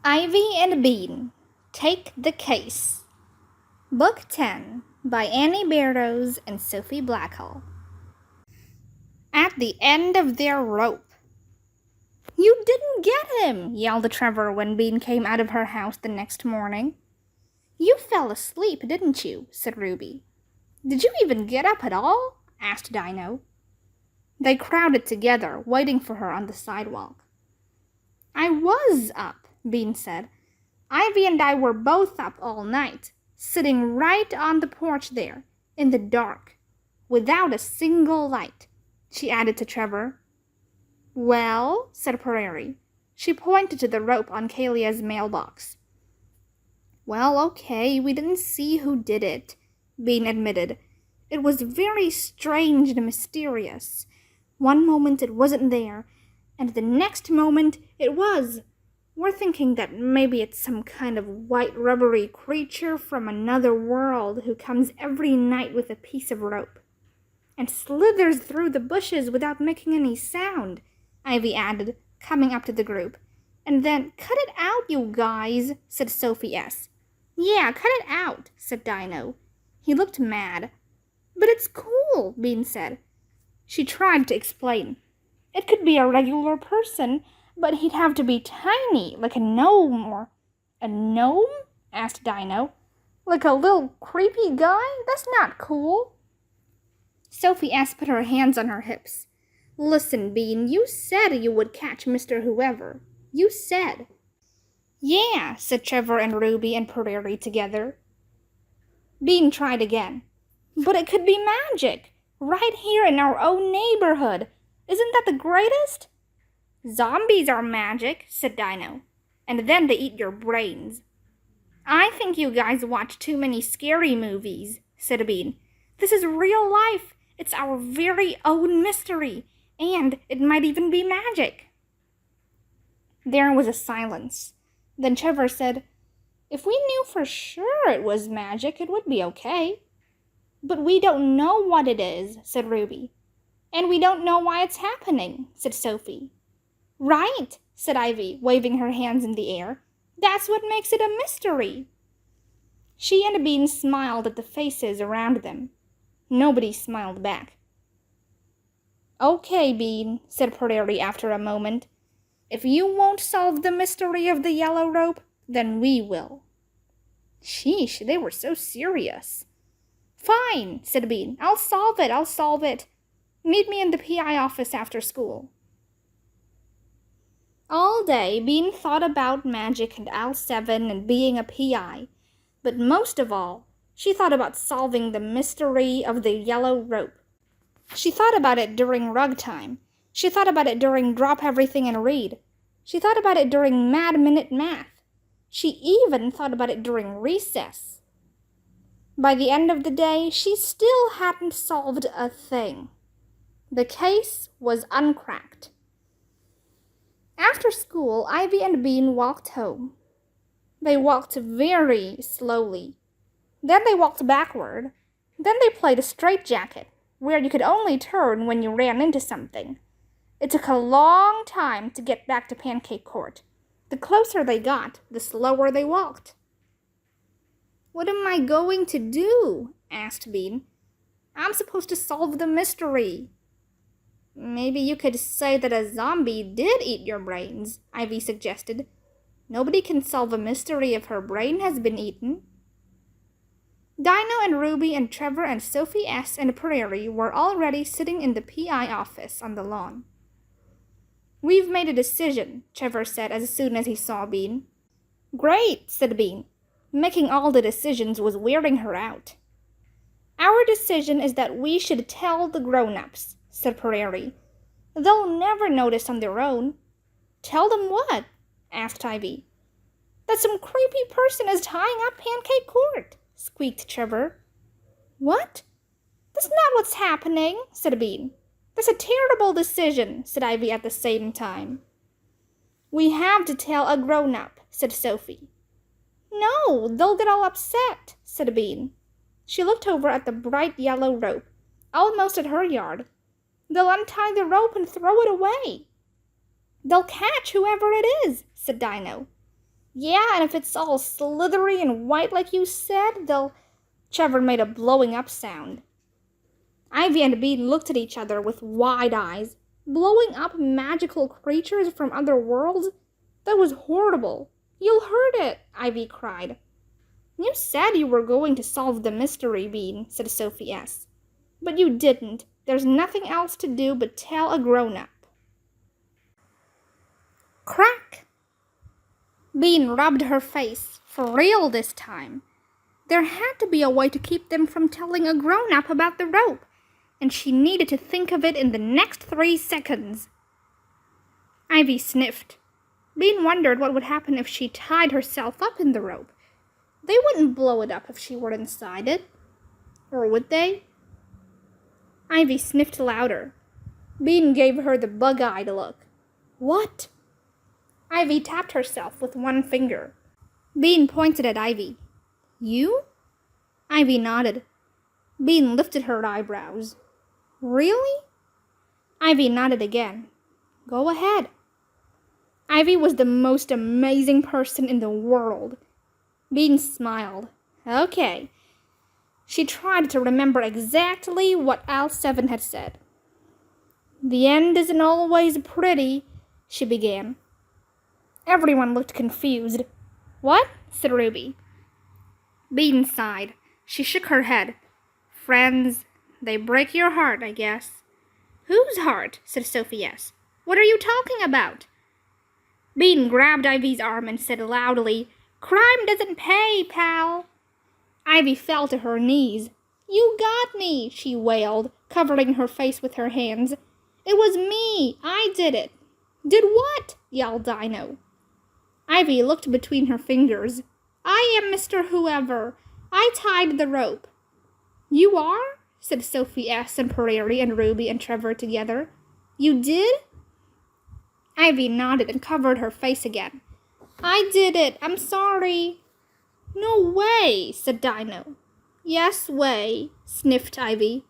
Ivy and Bean Take the Case. Book 10 by Annie Barrows and Sophie Blackhall. At the end of their rope. "You didn't get him," yelled Trevor when Bean came out of her house the next morning. "You fell asleep, didn't you?" said Ruby. "Did you even get up at all?" asked Dino. They crowded together, waiting for her on the sidewalk. "I was up," Bean said. "Ivy and I were both up all night, sitting right on the porch there, in the dark, without a single light," she added to Trevor. "Well," said Prairie. She pointed to the rope on Kalia's mailbox. "Well, okay, we didn't see who did it," Bean admitted. "It was very strange and mysterious. One moment it wasn't there, and the next moment it was. We're thinking that maybe it's some kind of white rubbery creature from another world who comes every night with a piece of rope and slithers through the bushes without making any sound," Ivy added, coming up to the group. "And then, cut it out, you guys," said Sophie S. "Yeah, cut it out," said Dino. He looked mad. "But it's cool," Bean said. She tried to explain. "It could be a regular person, but he'd have to be tiny, like a gnome or—" "A gnome?" asked Dino. "Like a little creepy guy? That's not cool." Sophie S. put her hands on her hips. "Listen, Bean, you said you would catch Mr. Whoever. You said." "Yeah," said Trevor and Ruby and Prairie together. Bean tried again. "But it could be magic, right here in our own neighborhood. Isn't that the greatest?" "Zombies are magic," said Dino, "and then they eat your brains." "I think you guys watch too many scary movies," said Bean. "This is real life. It's our very own mystery, and it might even be magic." There was a silence. Then Trevor said, "If we knew for sure it was magic, it would be okay." "But we don't know what it is," said Ruby. "And we don't know why it's happening," said Sophie. "Right," said Ivy, waving her hands in the air. "That's what makes it a mystery." She and Bean smiled at the faces around them. Nobody smiled back. "Okay, Bean," said Prairie after a moment. "If you won't solve the mystery of the yellow rope, then we will." Sheesh, they were so serious. "Fine," said Bean. I'll solve it. Meet me in the PI office after school." All day, Bean thought about magic and Al7 and being a PI, but most of all, she thought about solving the mystery of the yellow rope. She thought about it during rug time. She thought about it during drop everything and read. She thought about it during Mad Minute Math. She even thought about it during recess. By the end of the day, she still hadn't solved a thing. The case was uncracked. After school, Ivy and Bean walked home. They walked very slowly. Then they walked backward. Then they played a straitjacket, where you could only turn when you ran into something. It took a long time to get back to Pancake Court. The closer they got, the slower they walked. "What am I going to do?" asked Bean. "I'm supposed to solve the mystery." "Maybe you could say that a zombie did eat your brains," Ivy suggested. "Nobody can solve a mystery if her brain has been eaten." Dino and Ruby and Trevor and Sophie S. and Prairie were already sitting in the PI office on the lawn. "We've made a decision," Trevor said as soon as he saw Bean. "Great," said Bean. Making all the decisions was wearing her out. "Our decision is that we should tell the grown-ups," said Prairie. "They'll never notice on their own." "Tell them what?" asked Ivy. "That some creepy person is tying up Pancake Court," squeaked Trevor. "What? That's not what's happening," said Bean. "That's a terrible decision," said Ivy at the same time. "We have to tell a grown-up," said Sophie. "No, they'll get all upset," said Bean. She looked over at the bright yellow rope, almost at her yard. "They'll untie the rope and throw it away." "They'll catch whoever it is," said Dino. Yeah, and if it's all slithery and white like you said, they'll... Trevor made a blowing up sound. Ivy and Bean looked at each other with wide eyes. Blowing up magical creatures from other worlds? That was horrible. You'll hurt it, Ivy cried. You said you were going to solve the mystery, Bean, said Sophie S. But you didn't. There's nothing else to do but tell a grown-up. Crack! Bean rubbed her face, for real this time. There had to be a way to keep them from telling a grown-up about the rope, and she needed to think of it in the next 3 seconds. Ivy sniffed. Bean wondered what would happen if she tied herself up in the rope. They wouldn't blow it up if she were inside it. Or would they? Ivy sniffed louder. Bean gave her the bug-eyed look. What? Ivy tapped herself with one finger. Bean pointed at Ivy. You? Ivy nodded. Bean lifted her eyebrows. Really? Ivy nodded again. Go ahead. Ivy was the most amazing person in the world. Bean smiled. Okay. She tried to remember exactly what Al 7 had said. The end isn't always pretty, she began. Everyone looked confused. What? Said Ruby. Bean sighed. She shook her head. Friends, they break your heart, I guess. Whose heart? Said Sophie S. What are you talking about? Bean grabbed Ivy's arm and said loudly, Crime doesn't pay, pal. Ivy fell to her knees. You got me, she wailed, covering her face with her hands. It was me. I did it. Did what? Yelled Dino. Ivy looked between her fingers. I am Mr. Whoever. I tied the rope. You are? Said Sophie S. and Prairie and Ruby and Trevor together. You did? Ivy nodded and covered her face again. I did it. I'm sorry. No way, said Dino. Yes way, sniffed Ivy.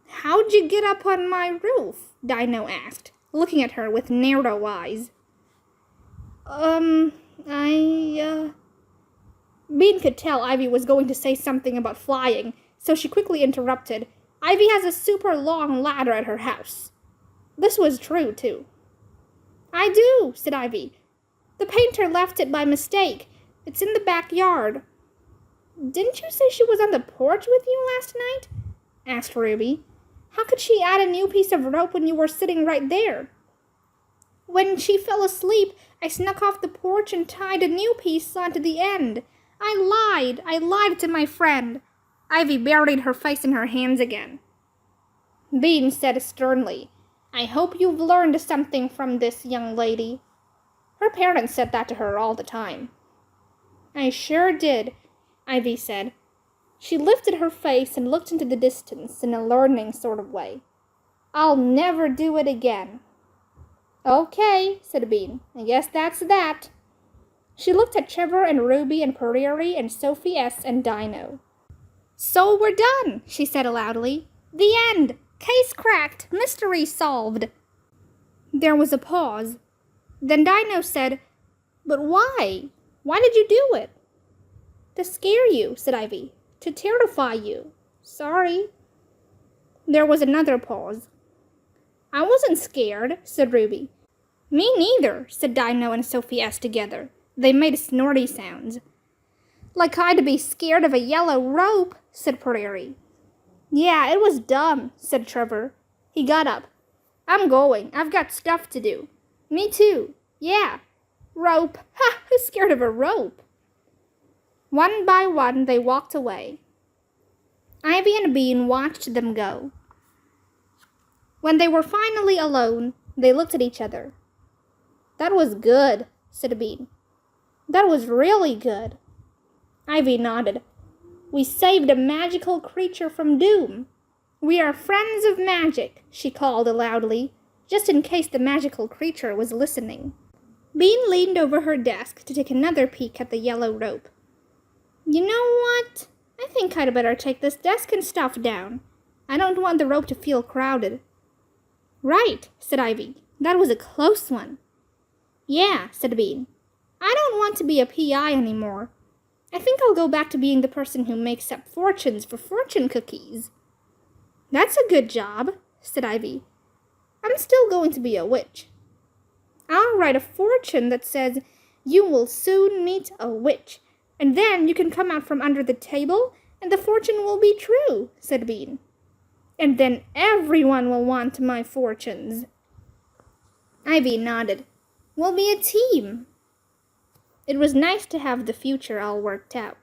How'd you get up on my roof? Dino asked, looking at her with narrow eyes. Bean could tell Ivy was going to say something about flying, so she quickly interrupted. Ivy has a super long ladder at her house. This was true, too. I do, said Ivy. The painter left it by mistake. It's in the backyard. Didn't you say she was on the porch with you last night? Asked Ruby. How could she add a new piece of rope when you were sitting right there? When she fell asleep, I snuck off the porch and tied a new piece onto the end. I lied to my friend. Ivy buried her face in her hands again. Bean said sternly, I hope you've learned something from this young lady. Her parents said that to her all the time. I sure did, Ivy said. She lifted her face and looked into the distance in a learning sort of way. I'll never do it again. Okay, said Bean. I guess that's that. She looked at Trevor and Ruby and Prairie and Sophie S. and Dino. So we're done, she said loudly. The end. Case cracked. Mystery solved. There was a pause. Then Dino said, But why? Why did you do it? To scare you, said Ivy. To terrify you. Sorry. There was another pause. I wasn't scared, said Ruby. Me neither, said Dino and Sophie S. together. They made snorty sounds. Like I'd be scared of a yellow rope, said Prairie. Yeah, it was dumb, said Trevor. He got up. I'm going. I've got stuff to do. Me too. Yeah. Rope. Ha! Who's scared of a rope? One by one, they walked away. Ivy and Bean watched them go. When they were finally alone, they looked at each other. That was good, said Bean. That was really good. Ivy nodded. We saved a magical creature from doom. We are friends of magic, she called loudly, just in case the magical creature was listening. Bean leaned over her desk to take another peek at the yellow rope. You know what? I think I'd better take this desk and stuff down. I don't want the rope to feel crowded. Right, said Ivy. That was a close one. Yeah, said Bean. I don't want to be a PI anymore. I think I'll go back to being the person who makes up fortunes for fortune cookies. That's a good job, said Ivy. I'm still going to be a witch. I'll write a fortune that says, you will soon meet a witch, and then you can come out from under the table, and the fortune will be true, said Bean. And then everyone will want my fortunes. Ivy nodded. We'll be a team. It was nice to have the future all worked out.